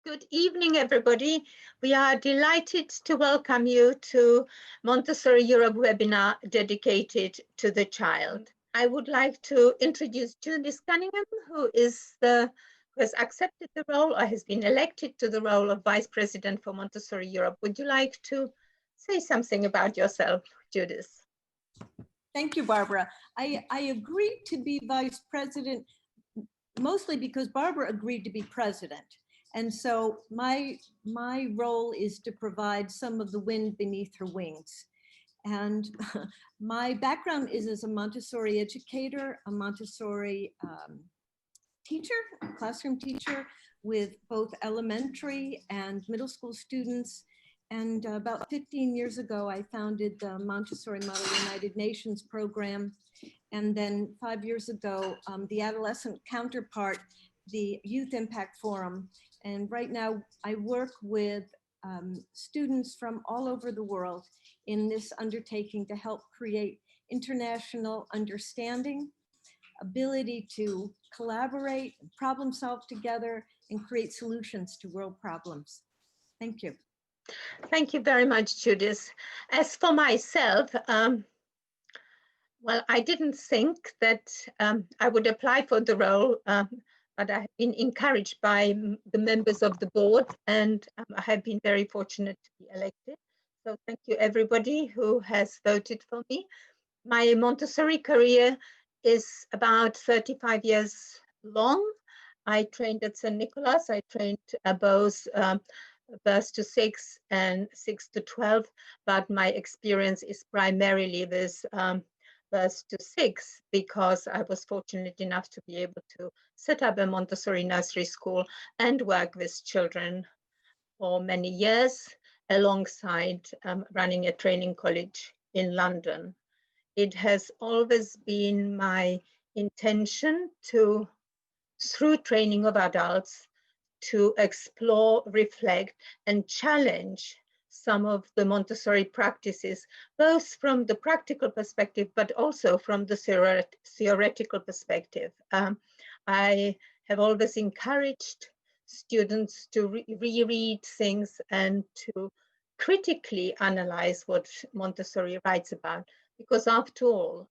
Good evening, everybody. We are delighted to welcome you to Montessori Europe webinar dedicated to the child. I would like to introduce Judith Cunningham, who has accepted the role or has been elected to the role of Vice President for Montessori Europe. Would you like to say something about yourself, Judith? Thank you, Barbara. I agreed to be Vice President mostly because Barbara agreed to be President. And so my role is to provide some of the wind beneath her wings. And my background is as a Montessori educator, a Montessori teacher, classroom teacher with both elementary and middle school students. And about 15 years ago, I founded the Montessori Model United Nations program. And then 5 years ago, the adolescent counterpart, the Youth Impact Forum. And right now I work with students from all over the world in this undertaking to help create international understanding, ability to collaborate, problem solve together, and create solutions to world problems. Thank you. Thank you very much, Judith. As for myself, well, I didn't think that I would apply for the role, but I have been encouraged by the members of the board, and I have been very fortunate to be elected. So thank you, everybody who has voted for me. My Montessori career is about 35 years long. I trained at St. Nicholas. I trained both birth to 6 and 6 to 12, but my experience is primarily with birth to 6 because I was fortunate enough to be able to set up a Montessori nursery school and work with children for many years alongside running a training college in London. It has always been my intention to, through training of adults, to explore, reflect, and challenge some of the Montessori practices, both from the practical perspective, but also from the theoretical perspective. I have always encouraged students to reread things and to critically analyze what Montessori writes about, because after all,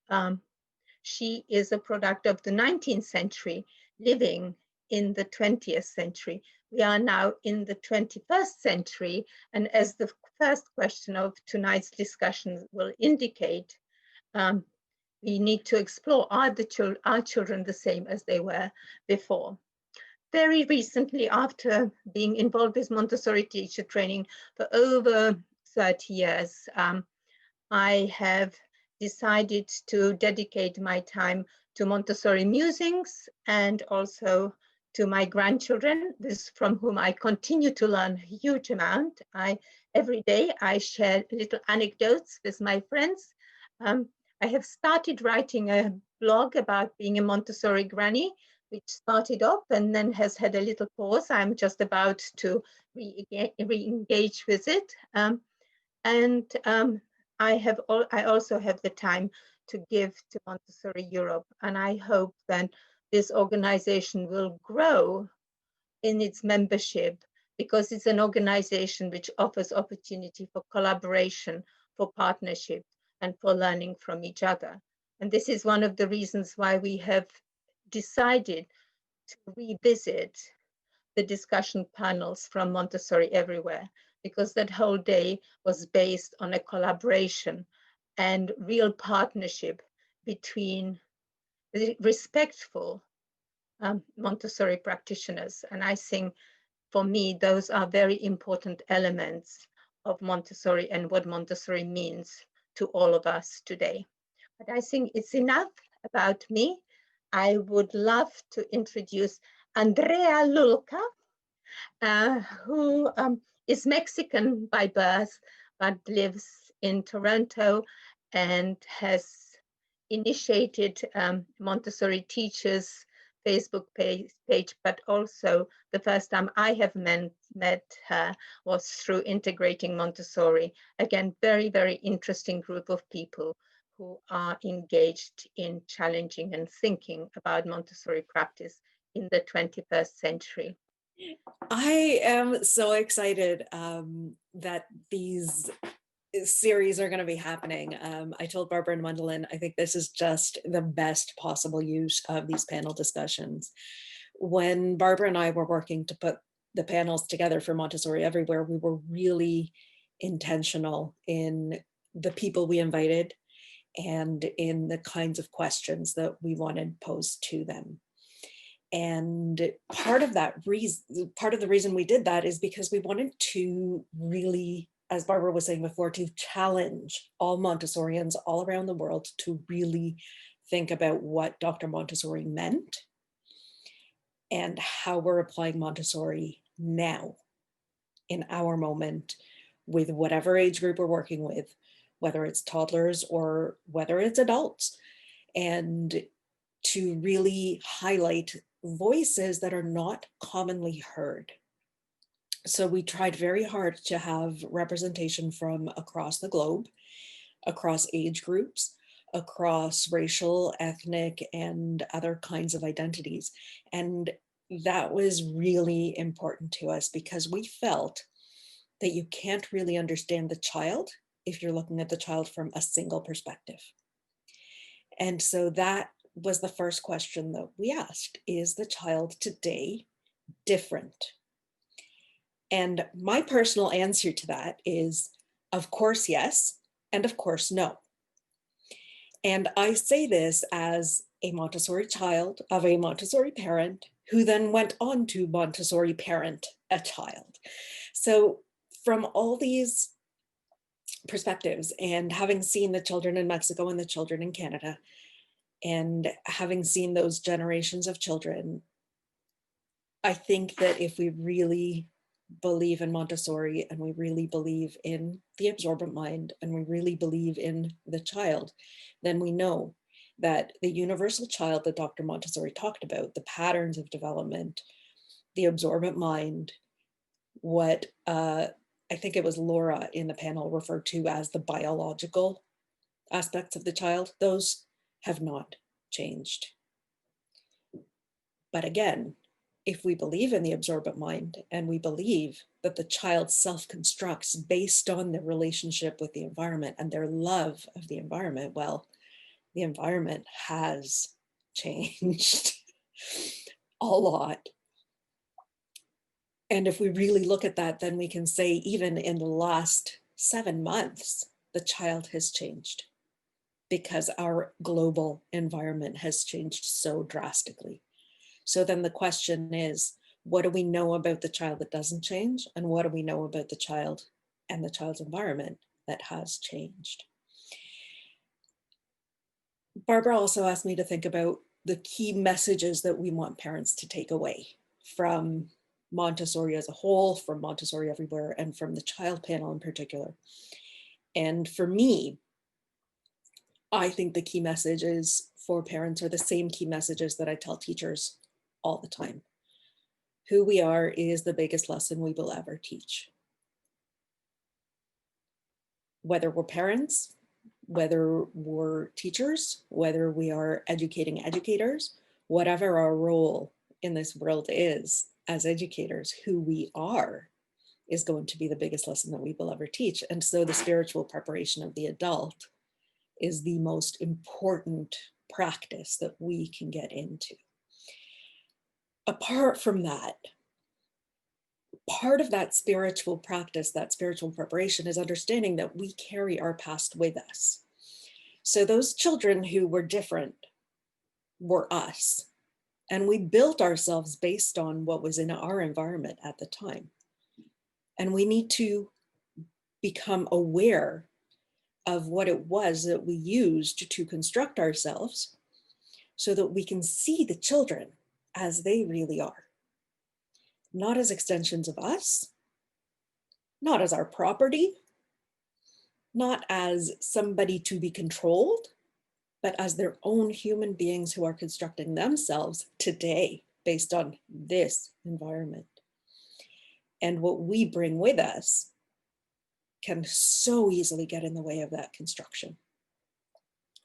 she is a product of the 19th century living in the 20th century. We are now in the 21st century, and as the first question of tonight's discussion will indicate, we need to explore, are children the same as they were before? Very recently, after being involved with Montessori teacher training for over 30 years, I have decided to dedicate my time to Montessori musings and also to my grandchildren, from whom I continue to learn a huge amount. Every day I share little anecdotes with my friends. I have started writing a blog about being a Montessori granny, which started up and then has had a little pause. I'm just about to re-engage with it. I also have the time to give to Montessori Europe, and I hope that this organization will grow in its membership because it's an organization which offers opportunity for collaboration, for partnership, and for learning from each other. And this is one of the reasons why we have decided to revisit the discussion panels from Montessori Everywhere, because that whole day was based on a collaboration and real partnership between respectful Montessori practitioners. And I think for me, those are very important elements of Montessori and what Montessori means to all of us today. But I think it's enough about me. I would love to introduce Andrea Lulka, who is Mexican by birth, but lives in Toronto and has initiated Montessori Teachers Facebook page, but also the first time I have met her was through Integrating Montessori. Again, very, very interesting group of people who are engaged in challenging and thinking about Montessori practice in the 21st century. I am so excited that these series are going to be happening. I told Barbara and Wendelin, I think this is just the best possible use of these panel discussions. When Barbara and I were working to put the panels together for Montessori Everywhere, we were really intentional in the people we invited and in the kinds of questions that we wanted posed to them. And part of the reason we did that is because we wanted to really, as Barbara was saying before, to challenge all Montessorians all around the world to really think about what Dr. Montessori meant and how we're applying Montessori now in our moment with whatever age group we're working with, whether it's toddlers or whether it's adults, and to really highlight voices that are not commonly heard. So we tried very hard to have representation from across the globe, across age groups, across racial, ethnic, and other kinds of identities. And that was really important to us because we felt that you can't really understand the child if you're looking at the child from a single perspective. And so that was the first question that we asked. Is the child today different? And my personal answer to that is, of course, yes, and of course, no. And I say this as a Montessori child of a Montessori parent who then went on to Montessori parent a child. So from all these perspectives, and having seen the children in Mexico and the children in Canada, and having seen those generations of children, I think that if we really believe in Montessori and we really believe in the absorbent mind and we really believe in the child, then we know that the universal child that Dr. Montessori talked about, the patterns of development, the absorbent mind, what I think it was Laura in the panel referred to as the biological aspects of the child, those have not changed. But again, if we believe in the absorbent mind and we believe that the child self-constructs based on their relationship with the environment and their love of the environment, well, the environment has changed a lot. And if we really look at that, then we can say even in the last 7 months, the child has changed because our global environment has changed so drastically. So then the question is, what do we know about the child that doesn't change? And what do we know about the child and the child's environment that has changed? Barbara also asked me to think about the key messages that we want parents to take away from Montessori as a whole, from Montessori Everywhere, and from the child panel in particular. And for me, I think the key messages for parents are the same key messages that I tell teachers all the time. Who we are is the biggest lesson we will ever teach. Whether we're parents, whether we're teachers, whether we are educating educators, whatever our role in this world is as educators, who we are is going to be the biggest lesson that we will ever teach. And so the spiritual preparation of the adult is the most important practice that we can get into. Apart from that, part of that spiritual practice, that spiritual preparation, is understanding that we carry our past with us. So those children who were different were us, and we built ourselves based on what was in our environment at the time. And we need to become aware of what it was that we used to construct ourselves so that we can see the children as they really are. Not as extensions of us, not as our property, not as somebody to be controlled, but as their own human beings who are constructing themselves today based on this environment. And what we bring with us can so easily get in the way of that construction.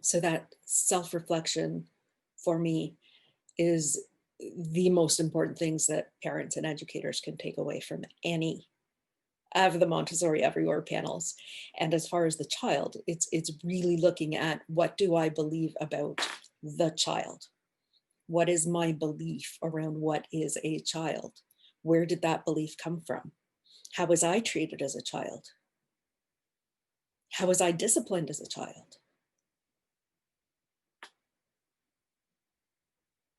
So that self-reflection for me is the most important things that parents and educators can take away from any of the Montessori Everywhere panels. And as far as the child, it's really looking at, what do I believe about the child? What is my belief around what is a child? Where did that belief come from? How was I treated as a child? How was I disciplined as a child?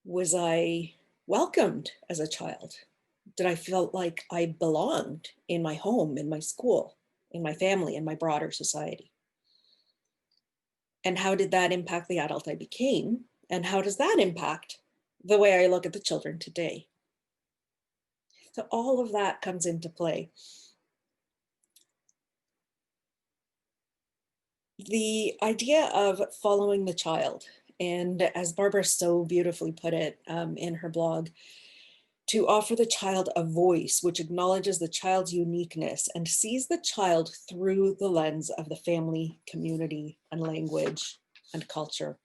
Was I welcomed as a child? Did I feel like I belonged in my home, in my school, in my family, in my broader society? And how did that impact the adult I became? And how does that impact the way I look at the children today? So all of that comes into play. The idea of following the child, and as Barbara so beautifully put it in her blog, to offer the child a voice which acknowledges the child's uniqueness and sees the child through the lens of the family, community, and language and culture.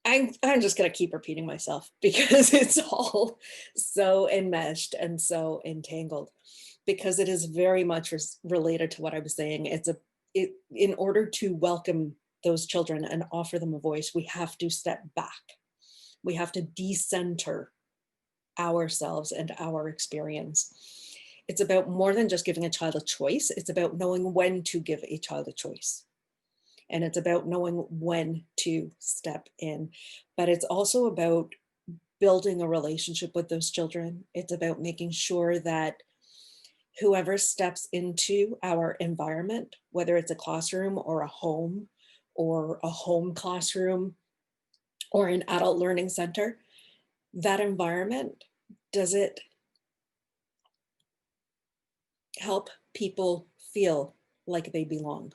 I'm just going to keep repeating myself because it's all so enmeshed and so entangled, because it is very much related to what I was saying. In order to welcome those children and offer them a voice, we have to step back. We have to decenter ourselves and our experience. It's about more than just giving a child a choice. It's about knowing when to give a child a choice. And it's about knowing when to step in. But it's also about building a relationship with those children. It's about making sure that whoever steps into our environment, whether it's a classroom or a home classroom or an adult learning center, that environment, does it help people feel like they belong?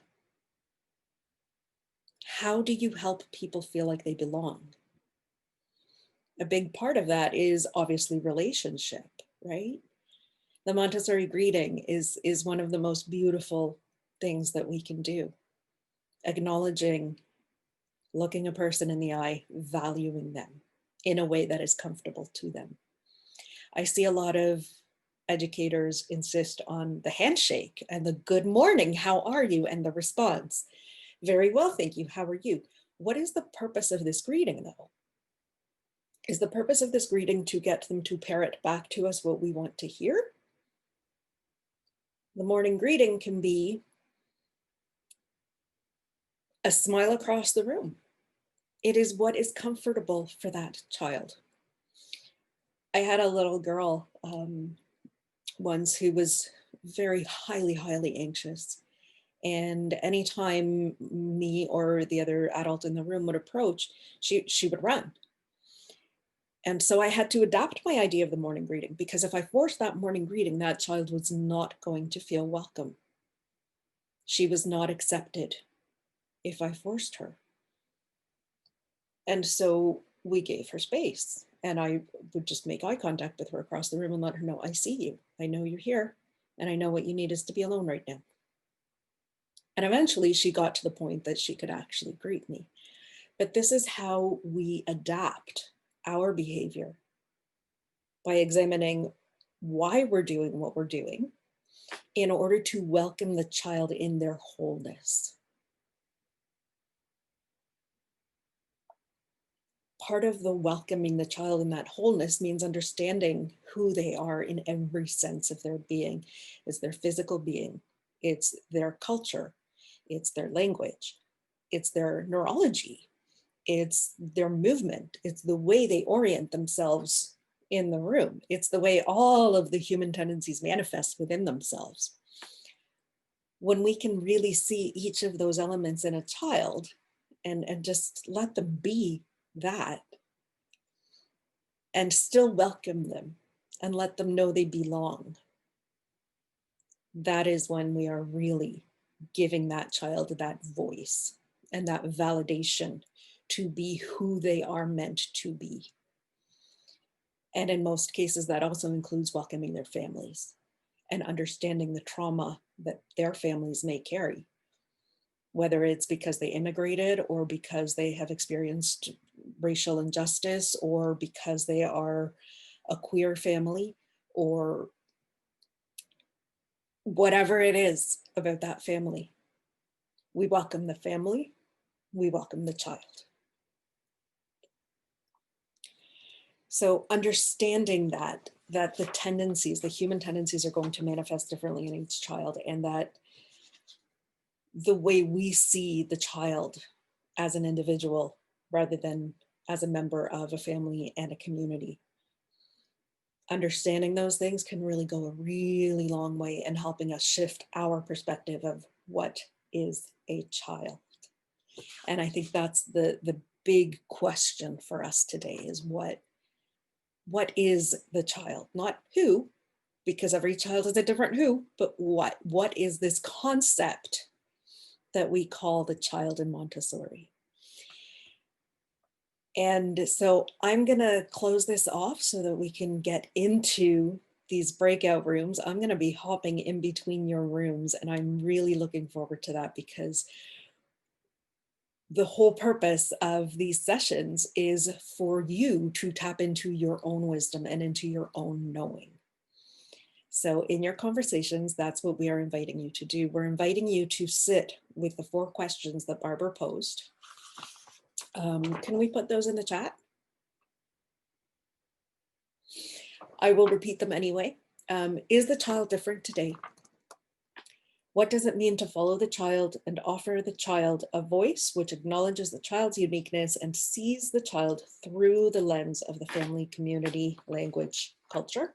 How do you help people feel like they belong? A big part of that is obviously relationship, right? The Montessori greeting is one of the most beautiful things that we can do. Acknowledging, looking a person in the eye, valuing them in a way that is comfortable to them. I see a lot of educators insist on the handshake and the good morning, how are you? And the response, very well, thank you, how are you? What is the purpose of this greeting though? Is the purpose of this greeting to get them to parrot back to us what we want to hear? The morning greeting can be a smile across the room. It is what is comfortable for that child. I had a little girl once who was very highly anxious. And anytime me or the other adult in the room would approach, she would run. And so I had to adapt my idea of the morning greeting, because if I forced that morning greeting, that child was not going to feel welcome. She was not accepted if I forced her. And so we gave her space, and I would just make eye contact with her across the room and let her know, I see you, I know you're here, and I know what you need is to be alone right now. And eventually she got to the point that she could actually greet me. But this is how we adapt our behavior, by examining why we're doing what we're doing in order to welcome the child in their wholeness. Part of the welcoming the child in that wholeness means understanding who they are in every sense of their being. It's their physical being, it's their culture, it's their language, it's their neurology, it's their movement, it's the way they orient themselves in the room. It's the way all of the human tendencies manifest within themselves. When we can really see each of those elements in a child and just let them be that, and still welcome them and let them know they belong, that is when we are really giving that child that voice and that validation to be who they are meant to be. And in most cases, that also includes welcoming their families and understanding the trauma that their families may carry, whether it's because they immigrated or because they have experienced racial injustice, or because they are a queer family, or whatever it is about that family. We welcome the family, we welcome the child. So understanding that the tendencies, the human tendencies, are going to manifest differently in each child, and that the way we see the child as an individual rather than as a member of a family and a community. Understanding those things can really go a really long way in helping us shift our perspective of what is a child. And I think that's the big question for us today, is what is the child? Not who, because every child is a different who, but what is this concept that we call the child in Montessori? And so I'm gonna close this off so that we can get into these breakout rooms. I'm gonna be hopping in between your rooms, and I'm really looking forward to that, because the whole purpose of these sessions is for you to tap into your own wisdom and into your own knowing. So in your conversations, that's what we are inviting you to do. We're inviting you to sit with the 4 questions that Barbara posed. Can we put those in the chat? I will repeat them anyway. Is the child different today? What does it mean to follow the child and offer the child a voice which acknowledges the child's uniqueness and sees the child through the lens of the family, community, language, culture?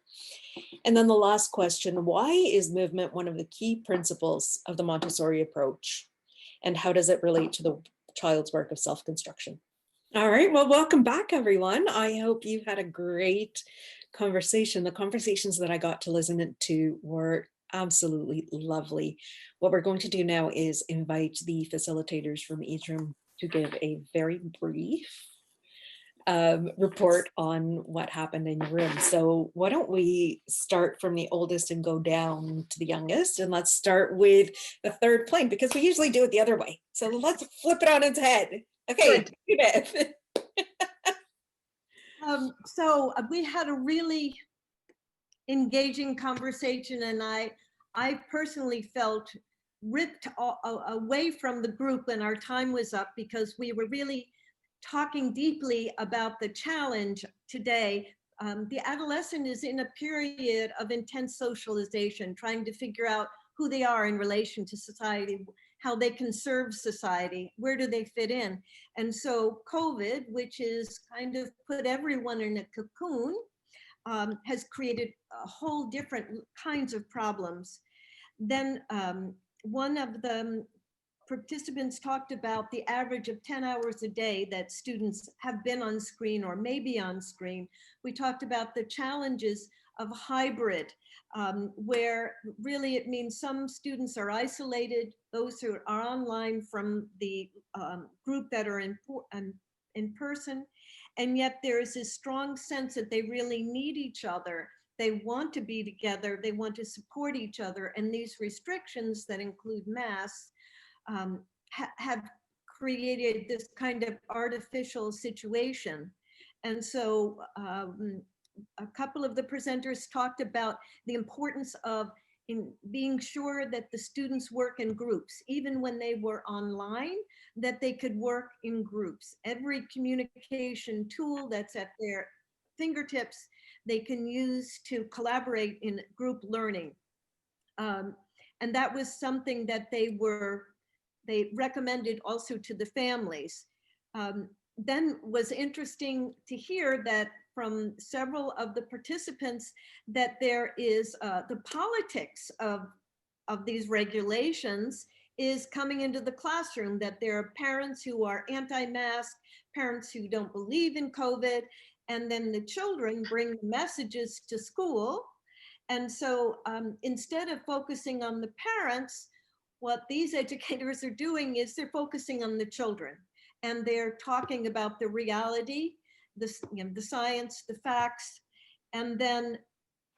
And then the last question, why is movement one of the key principles of the Montessori approach? And how does it relate to the child's work of self-construction? All right, well, welcome back, everyone. I hope you had a great conversation. The conversations that I got to listen to were absolutely lovely. What we're going to do now is invite the facilitators from each room to give a very brief report on what happened in your room. So why don't we start from the oldest and go down to the youngest, and let's start with the third plane, because we usually do it the other way. So let's flip it on its head. Okay, Beth. So we had a really engaging conversation, and I personally felt ripped away from the group when our time was up, because we were really talking deeply about the challenge today. The adolescent is in a period of intense socialization, trying to figure out who they are in relation to society, how they can serve society, where do they fit in. And so COVID, which is kind of put everyone in a cocoon, has created a whole different kinds of problems. Then one of the participants talked about the average of 10 hours a day that students have been on screen or may be on screen. We talked about the challenges of hybrid, where really it means some students are isolated, those who are online from the group that are in person, and yet there is this strong sense that they really need each other. They want to be together, they want to support each other, and these restrictions that include masks have created this kind of artificial situation. And so a couple of the presenters talked about the importance of in being sure that the students work in groups, even when they were online, that they could work in groups. Every communication tool that's at their fingertips, they can use to collaborate in group learning. And that was something that they recommended also to the families. Then was interesting to hear that from several of the participants that there is the politics of these regulations is coming into the classroom, that there are parents who are anti-mask, parents who don't believe in COVID, and then the children bring messages to school. And so instead of focusing on the parents, what these educators are doing is they're focusing on the children, and they're talking about the reality, the science, the facts, and then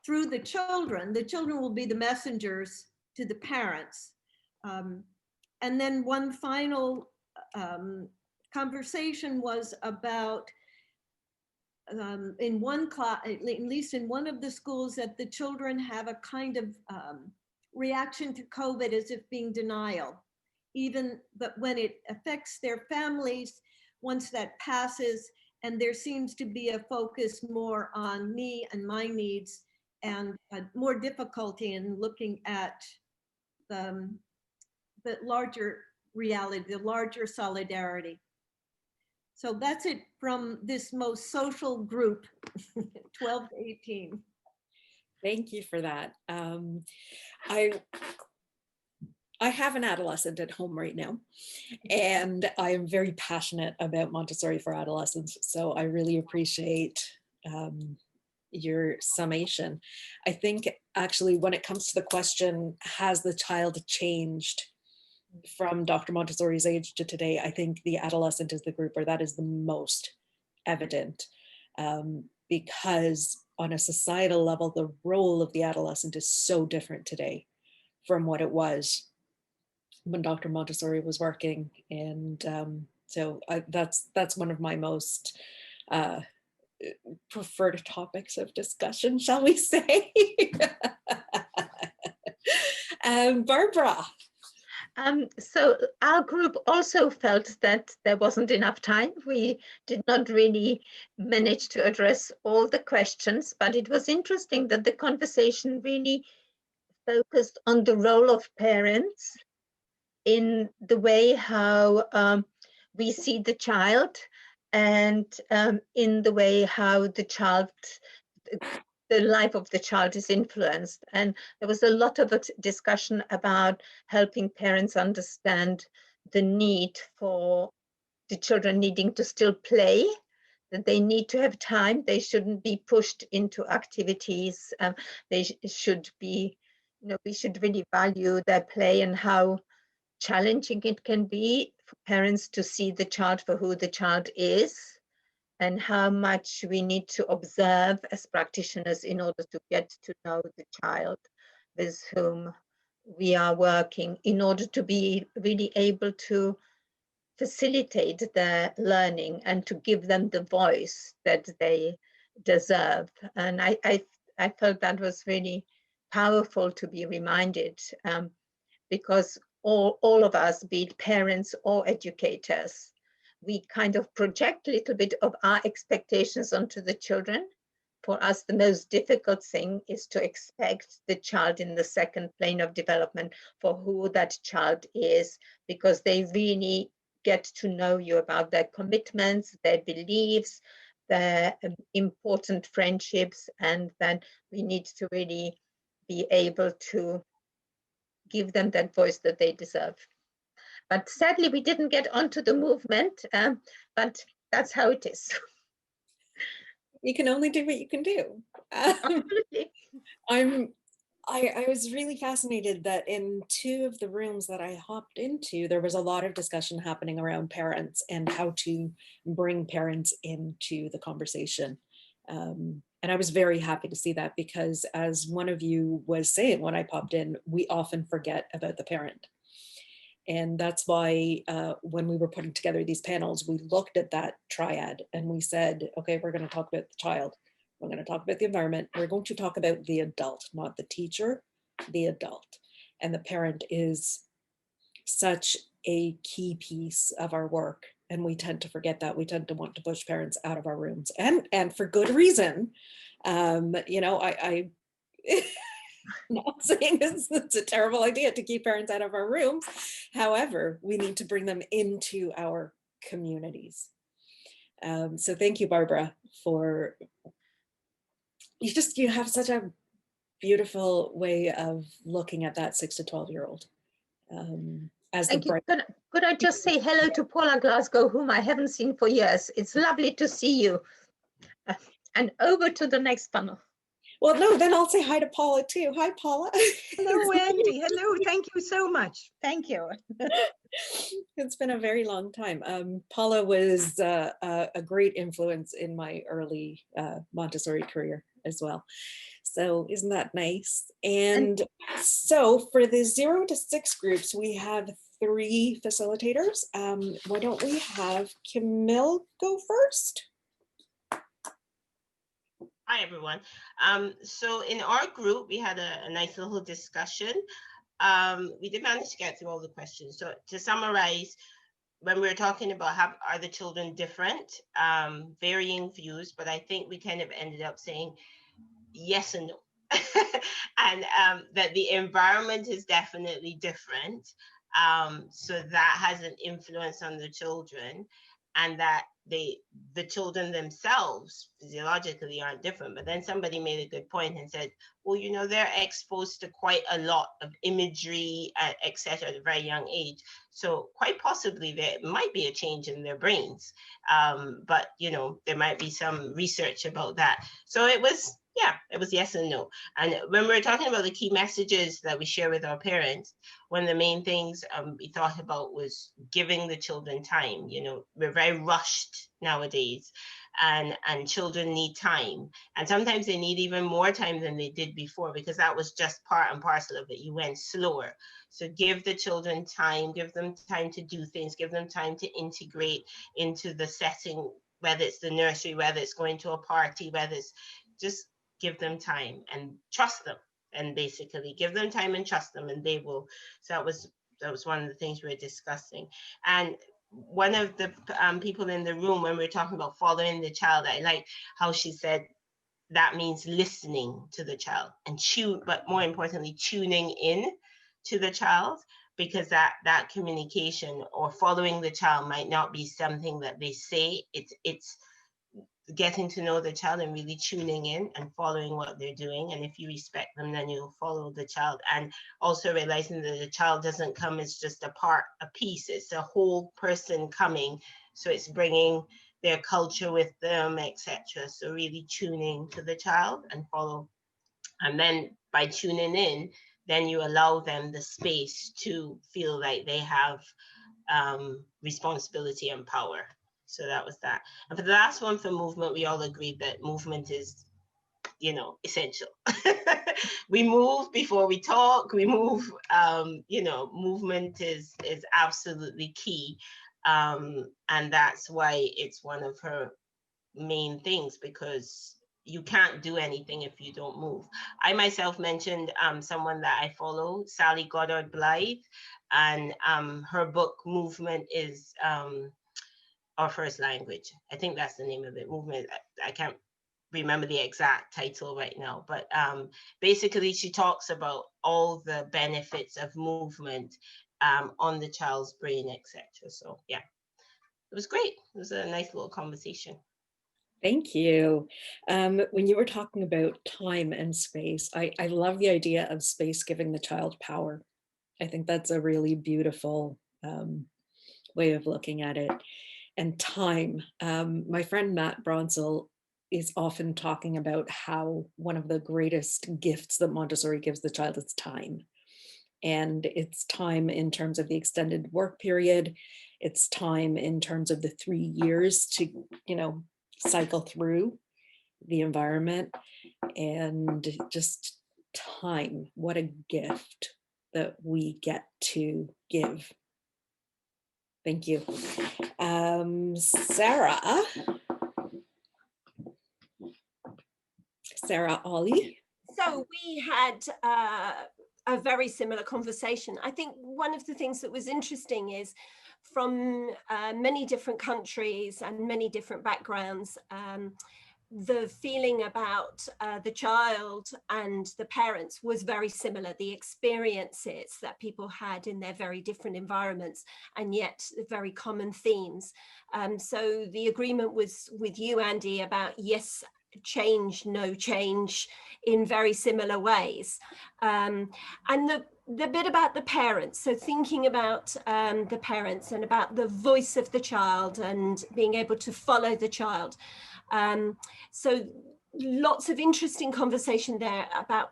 through the children will be the messengers to the parents. And then one final conversation was about in one class, at least in one of the schools, that the children have a kind of reaction to COVID as if being denial, but when it affects their families, once that passes, and there seems to be a focus more on me and my needs, and more difficulty in looking at the larger reality, the larger solidarity. So that's it from this most social group, 12 to 18. Thank you for that. I have an adolescent at home right now, and I am very passionate about Montessori for adolescents. So I really appreciate your summation. I think actually when it comes to the question, has the child changed from Dr. Montessori's age to today, I think the adolescent is the group where that is the most evident, because on a societal level, the role of the adolescent is so different today from what it was when Dr. Montessori was working. And so that's one of my most preferred topics of discussion, shall we say. Barbara. So our group also felt that there wasn't enough time. We did not really manage to address all the questions, but it was interesting that the conversation really focused on the role of parents in the way how we see the child, and in the way how the life of the child is influenced. And there was a lot of discussion about helping parents understand the need for the children needing to still play, that they need to have time. They shouldn't be pushed into activities. They should be, we should really value their play, and how challenging it can be for parents to see the child for who the child is, and how much we need to observe as practitioners in order to get to know the child with whom we are working, in order to be really able to facilitate their learning and to give them the voice that they deserve. And I felt that was really powerful to be reminded, because all of us, be it parents or educators, we kind of project a little bit of our expectations onto the children. For us, the most difficult thing is to expect the child in the second plane of development for who that child is, because they really get to know you about their commitments, their beliefs, their important friendships, and then we need to really be able to give them that voice that they deserve. But sadly, we didn't get onto the movement, but that's how it is. You can only do what you can do. Absolutely. I was really fascinated that in two of the rooms that I hopped into, there was a lot of discussion happening around parents and how to bring parents into the conversation. And I was very happy to see that, because as one of you was saying when I popped in, we often forget about the parent. And that's why when we were putting together these panels, we looked at that triad and we said, okay, we're going to talk about the child. We're going to talk about the environment. We're going to talk about the adult, not the teacher, the adult. And the parent is such a key piece of our work. And we tend to forget that. We tend to want to push parents out of our rooms, and for good reason. I not saying it's a terrible idea to keep parents out of our rooms. However, we need to bring them into our communities. So thank you, Barbara, for you have such a beautiful way of looking at that 6 to 12-year-old. Thank you. Could I just say hello to Paula Glasgow, whom I haven't seen for years. It's lovely to see you. And over to the next panel. Well, no, then I'll say hi to Paula too. Hi, Paula. Hello, Wendy. Hello. Thank you so much. Thank you. It's been a very long time. Paula was a great influence in my early Montessori career as well. So isn't that nice? And so for the 0 to 6 groups, we have 3 facilitators. Why don't we have Camille go first? Hi, everyone. So in our group, we had a nice little discussion. We did manage to get through all the questions. So to summarize, when we were talking about are the children different, varying views, but I think we kind of ended up saying yes and no. And that the environment is definitely different. So that has an influence on the children, and that the children themselves physiologically aren't different. But then somebody made a good point and said, well, you know, they're exposed to quite a lot of imagery, et cetera, at a very young age. So quite possibly there might be a change in their brains. But, you know, there might be some research about that. So it was yes and no. And when we were talking about the key messages that we share with our parents, one of the main things we thought about was giving the children time. You know, we're very rushed nowadays, and children need time. And sometimes they need even more time than they did before, because that was just part and parcel of it. You went slower. So give the children time, give them time to do things, give them time to integrate into the setting, whether it's the nursery, whether it's going to a party, whether it's just give them time and trust them, and basically give them time and trust them, and they will. So that was one of the things we were discussing. And one of the people in the room, when we were talking about following the child, I like how she said that means listening to the child and but more importantly, tuning in to the child, because that communication or following the child might not be something that they say. It's getting to know the child and really tuning in and following what they're doing. And if you respect them, then you'll follow the child. And also realizing that the child doesn't come as just a piece, it's a whole person coming. So it's bringing their culture with them, etc. So really tuning to the child and follow. And then by tuning in, then you allow them the space to feel like they have responsibility and power. So that was that. And for the last one, for movement, we all agreed that movement is, you know, essential. We move before we talk. We move. You know, movement is absolutely key, and that's why it's one of her main things, because you can't do anything if you don't move. I myself mentioned someone that I follow, Sally Goddard Blythe, and her book Movement is Our First Language. I think that's the name of it, Movement. I can't remember the exact title right now, but basically she talks about all the benefits of movement on the child's brain, etc. So yeah, it was great. It was a nice little conversation. Thank you. When you were talking about time and space, I love the idea of space giving the child power. I think that's a really beautiful way of looking at it. And time. My friend Matt Bronsel is often talking about how one of the greatest gifts that Montessori gives the child is time. And it's time in terms of the extended work period. It's time in terms of the 3 years to, you know, cycle through the environment, and just time. What a gift that we get to give. Thank you. Sarah Ollie. So we had a very similar conversation. I think one of the things that was interesting is from many different countries and many different backgrounds, the feeling about the child and the parents was very similar. The experiences that people had in their very different environments, and yet very common themes. So the agreement was with you, Andy, about yes, change, no change in very similar ways. And the bit about the parents, so thinking about the parents and about the voice of the child and being able to follow the child. So lots of interesting conversation there about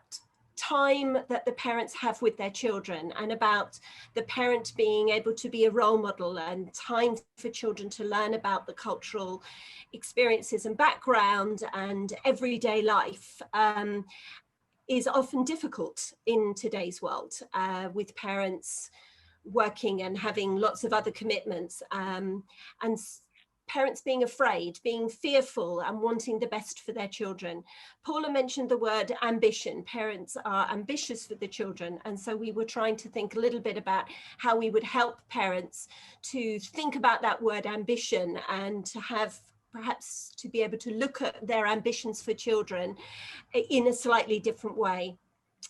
time that the parents have with their children, and about the parent being able to be a role model, and time for children to learn about the cultural experiences and background and everyday life is often difficult in today's world, with parents working and having lots of other commitments, parents being afraid, being fearful and wanting the best for their children. Paula mentioned the word ambition. Parents are ambitious for the children. And so we were trying to think a little bit about how we would help parents to think about that word ambition and to have perhaps to be able to look at their ambitions for children in a slightly different way.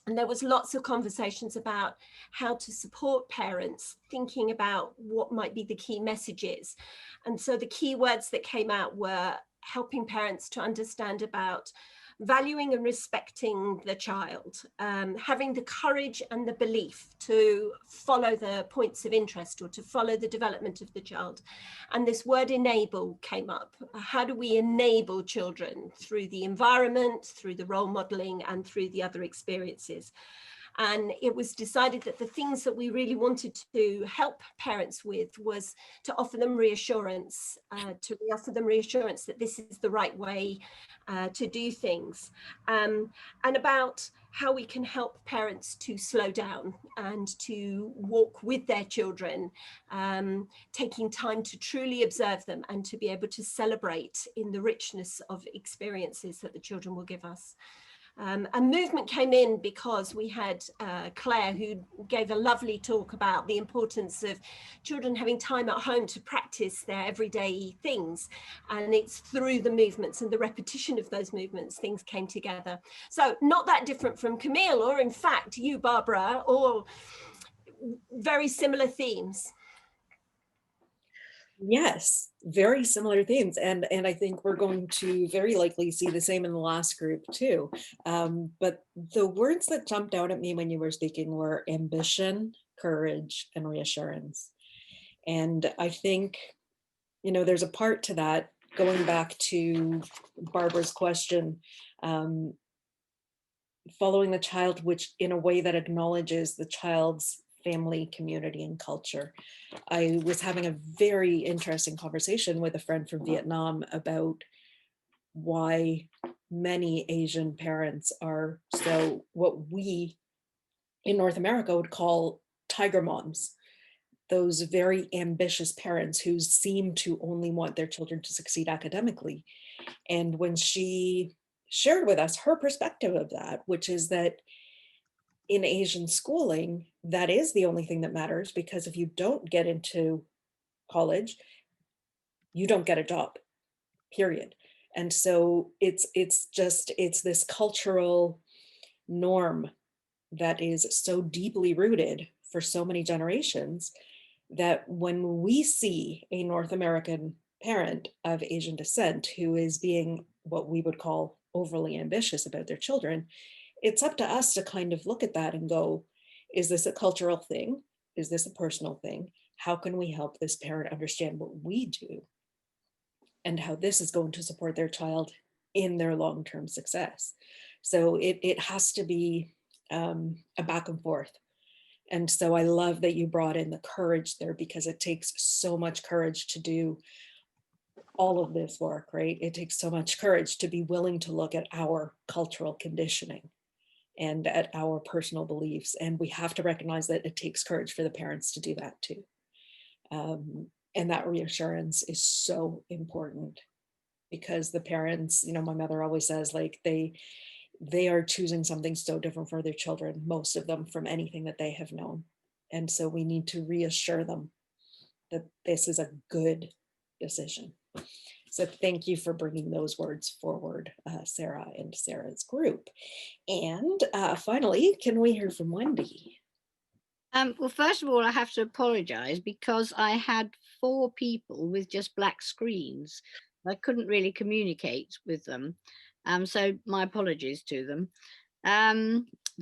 And there was lots of conversations about how to support parents thinking about what might be the key messages. And so the key words that came out were helping parents to understand about valuing and respecting the child, having the courage and the belief to follow the points of interest or to follow the development of the child. And this word enable came up. How do we enable children through the environment, through the role modeling, and through the other experiences? And it was decided that the things that we really wanted to help parents with was to offer them reassurance, that this is the right way to do things, and about how we can help parents to slow down and to walk with their children, taking time to truly observe them and to be able to celebrate in the richness of experiences that the children will give us. A movement came in because we had Claire, who gave a lovely talk about the importance of children having time at home to practice their everyday things. And it's through the movements and the repetition of those movements, things came together. So not that different from Camille, or in fact, you, Barbara, or very similar themes. Yes, very similar themes. And I think we're going to very likely see the same in the last group too. But the words that jumped out at me when you were speaking were ambition, courage, and reassurance. And I think, you know, there's a part to that, going back to Barbara's question, following the child, which in a way that acknowledges the child's family, community, and culture. I was having a very interesting conversation with a friend from Vietnam about why many Asian parents are so what we in North America would call tiger moms, those very ambitious parents who seem to only want their children to succeed academically. And when she shared with us her perspective of that, which is that in Asian schooling, that is the only thing that matters, because if you don't get into college, you don't get a job, period. And so it's this cultural norm that is so deeply rooted for so many generations that when we see a North American parent of Asian descent who is being what we would call overly ambitious about their children, it's up to us to kind of look at that and go, is this a cultural thing? Is this a personal thing? How can we help this parent understand what we do and how this is going to support their child in their long-term success? So it has to be a back and forth. And so I love that you brought in the courage there, because it takes so much courage to do all of this work, right? It takes so much courage to be willing to look at our cultural conditioning and at our personal beliefs. And we have to recognize that it takes courage for the parents to do that too. And that reassurance is so important, because the parents, you know, my mother always says, like, they are choosing something so different for their children, most of them, from anything that they have known. And so we need to reassure them that this is a good decision. So thank you for bringing those words forward, Sarah and Sarah's group. And finally, can we hear from Wendy? Well, first of all, I have to apologize because I had 4 people with just black screens. I couldn't really communicate with them. So my apologies to them.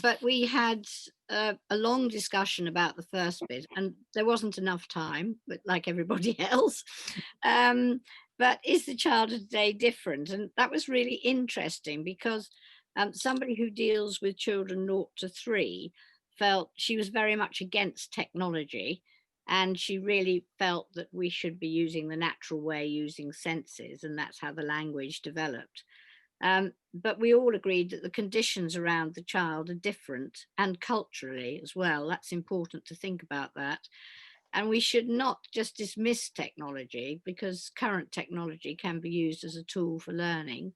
But we had a long discussion about the first bit, and there wasn't enough time, but like everybody else. But is the child of today different? And that was really interesting, because somebody who deals with children 0 to 3 felt she was very much against technology, and she really felt that we should be using the natural way, using senses, and that's how the language developed. But we all agreed that the conditions around the child are different, and culturally as well. That's important to think about that. And we should not just dismiss technology, because current technology can be used as a tool for learning.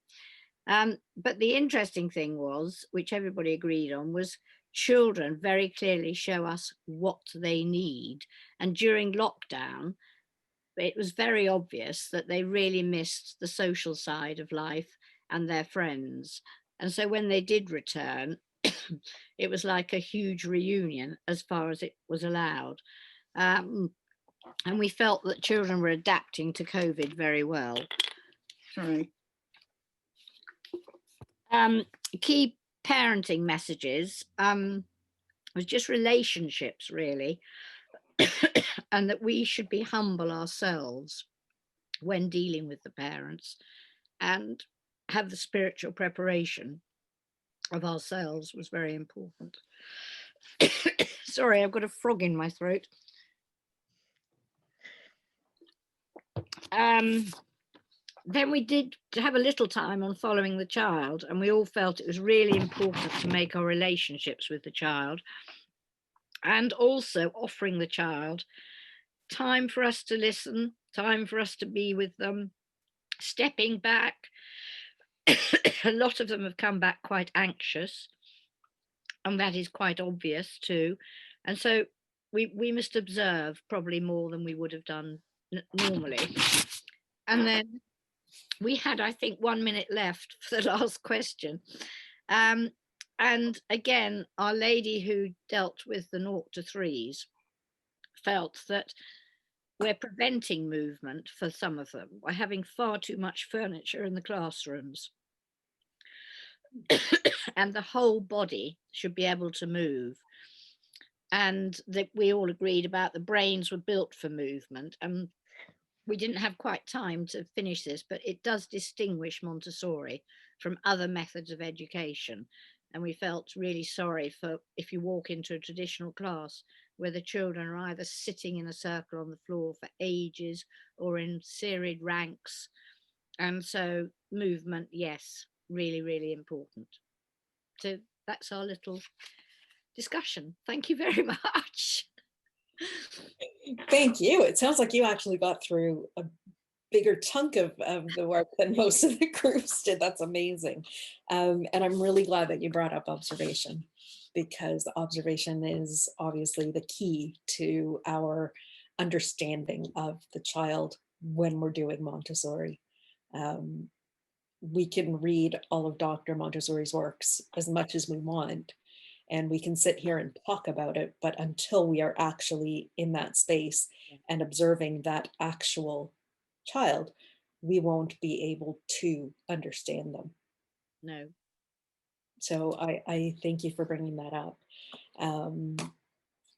But the interesting thing was, which everybody agreed on, was children very clearly show us what they need. And during lockdown, it was very obvious that they really missed the social side of life and their friends. And so when they did return, it was like a huge reunion as far as it was allowed. And we felt that children were adapting to COVID very well. Sorry. Key parenting messages was just relationships, really, and that we should be humble ourselves when dealing with the parents and have the spiritual preparation of ourselves was very important. Sorry, I've got a frog in my throat. Then we did have a little time on following the child, and we all felt it was really important to make our relationships with the child, and also offering the child time for us to listen, time for us to be with them, stepping back. A lot of them have come back quite anxious, and that is quite obvious too. And so we must observe probably more than we would have done normally. And then we had, I think, 1 minute left for the last question. And again, our lady who dealt with the 0 to 3s felt that we're preventing movement for some of them by having far too much furniture in the classrooms. And the whole body should be able to move. And that we all agreed about the brains were built for movement. And we didn't have quite time to finish this, but it does distinguish Montessori from other methods of education. And we felt really sorry for if you walk into a traditional class where the children are either sitting in a circle on the floor for ages or in serried ranks. And so movement, yes, really, really important. So that's our little discussion. Thank you very much. Thank you. It sounds like you actually got through a bigger chunk of the work than most of the groups did. That's amazing. And I'm really glad that you brought up observation, because observation is obviously the key to our understanding of the child when we're doing Montessori. We can read all of Dr. Montessori's works as much as we want, and we can sit here and talk about it, but until we are actually in that space and observing that actual child, we won't be able to understand them. No. So I thank you for bringing that up.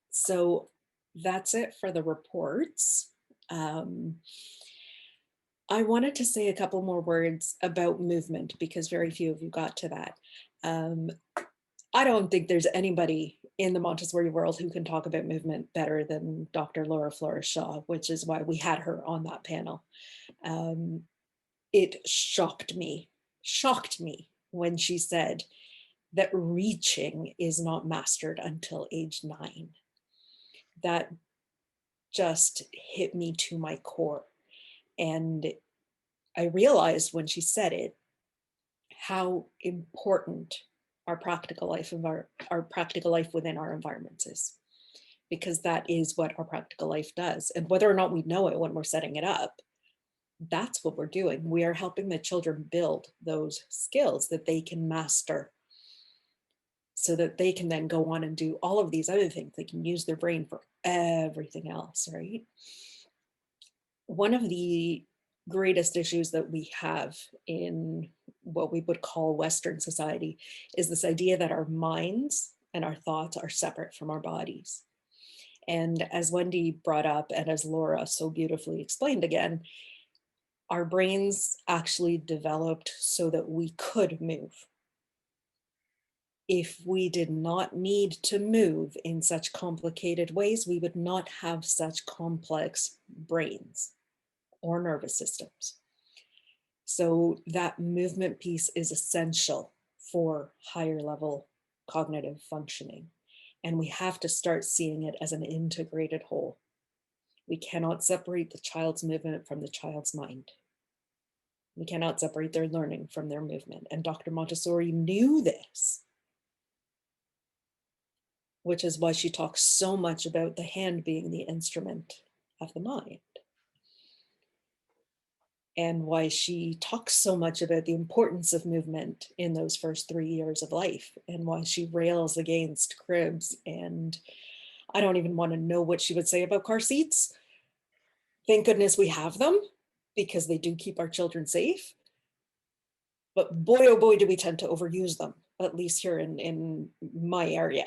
So that's it for the reports. I wanted to say a couple more words about movement, because very few of you got to that. I don't think there's anybody in the Montessori world who can talk about movement better than Dr. Laura Flores-Shaw, which is why we had her on that panel. It shocked me when she said that reaching is not mastered until age 9. That just hit me to my core. And I realized when she said it, how important our practical life of our practical life within our environments is, because that is what our practical life does. And whether or not we know it when we're setting it up, that's what we're doing. We are helping the children build those skills that they can master, so that they can then go on and do all of these other things. They can use their brain for everything else, right? One of the greatest issues that we have in what we would call Western society is this idea that our minds and our thoughts are separate from our bodies. And as Wendy brought up, and as Laura so beautifully explained again, our brains actually developed so that we could move. If we did not need to move in such complicated ways, we would not have such complex brains or nervous systems. So that movement piece is essential for higher level cognitive functioning. And we have to start seeing it as an integrated whole. We cannot separate the child's movement from the child's mind. We cannot separate their learning from their movement. And Dr. Montessori knew this, which is why she talks so much about the hand being the instrument of the mind. And why she talks so much about the importance of movement in those first 3 years of life, and why she rails against cribs. And I don't even want to know what she would say about car seats. Thank goodness we have them, because they do keep our children safe. But boy, oh boy, do we tend to overuse them, at least here in my area.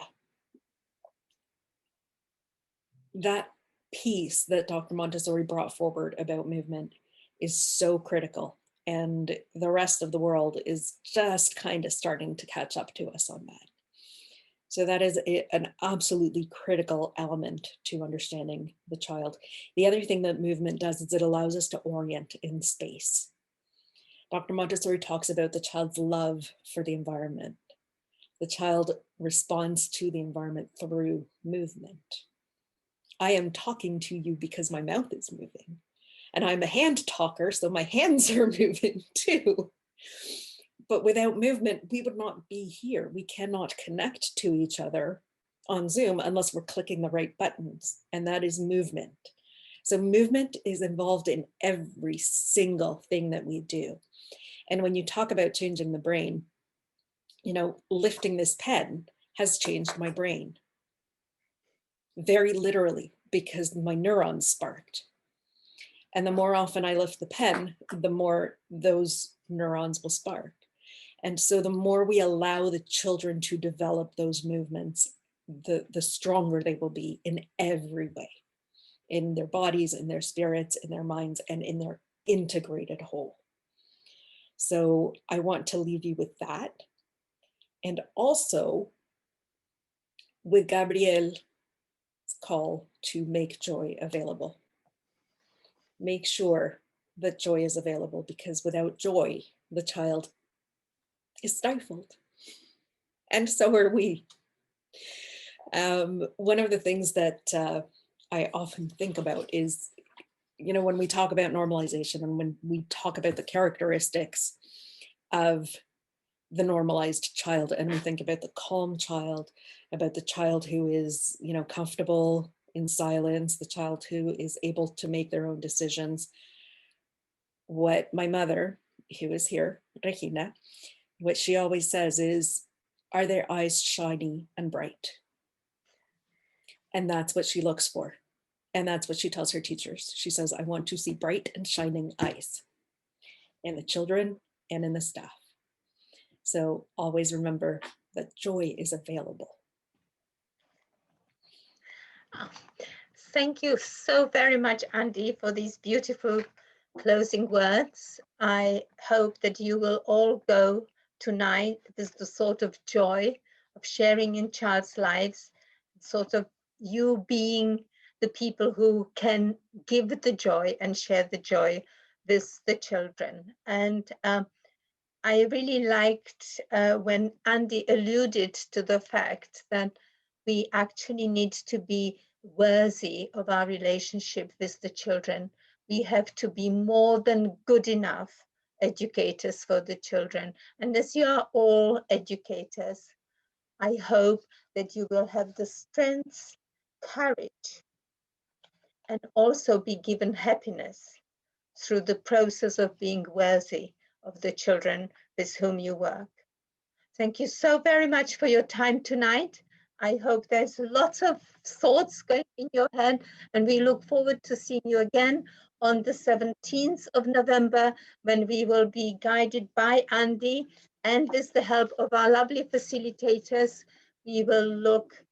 That piece that Dr. Montessori brought forward about movement is so critical. And the rest of the world is just kind of starting to catch up to us on that. So that is an absolutely critical element to understanding the child. The other thing that movement does is it allows us to orient in space. Dr. Montessori talks about the child's love for the environment. The child responds to the environment through movement. I am talking to you because my mouth is moving. And I'm a hand talker, so my hands are moving too. But without movement, we would not be here. We cannot connect to each other on Zoom unless we're clicking the right buttons, and that is movement. So movement is involved in every single thing that we do. And when you talk about changing the brain, you know, lifting this pen has changed my brain. Very literally, because my neurons sparked. And the more often I lift the pen, the more those neurons will spark. And so the more we allow the children to develop those movements, the stronger they will be in every way, in their bodies, in their spirits, in their minds, and in their integrated whole. So I want to leave you with that. And also with Gabrielle's call to make joy available. Make sure that joy is available, because without joy, the child is stifled. And so are we. One of the things that I often think about is, you know, when we talk about normalization and when we talk about the characteristics of the normalized child, and we think about the calm child, about the child who is, you know, comfortable in silence, the child who is able to make their own decisions. What my mother, who is here, Regina, what she always says is, are their eyes shiny and bright? And that's what she looks for. And that's what she tells her teachers. She says, I want to see bright and shining eyes in the children and in the staff. So always remember that joy is available. Thank you so very much, Andy, for these beautiful closing words. I hope that you will all go tonight with the sort of joy of sharing in child's lives, sort of you being the people who can give the joy and share the joy with the children. And I really liked when Andy alluded to the fact that we actually need to be worthy of our relationship with the children. We have to be more than good enough educators for the children. And as you are all educators, I hope that you will have the strength, courage, and also be given happiness through the process of being worthy of the children with whom you work. Thank you so very much for your time tonight. I hope there's lots of thoughts going in your head, and we look forward to seeing you again on the 17th of November, when we will be guided by Andy, and with the help of our lovely facilitators, we will look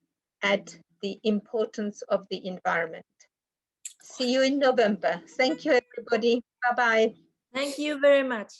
at the importance of the environment. See you in November. Thank you, everybody. Bye-bye. Thank you very much.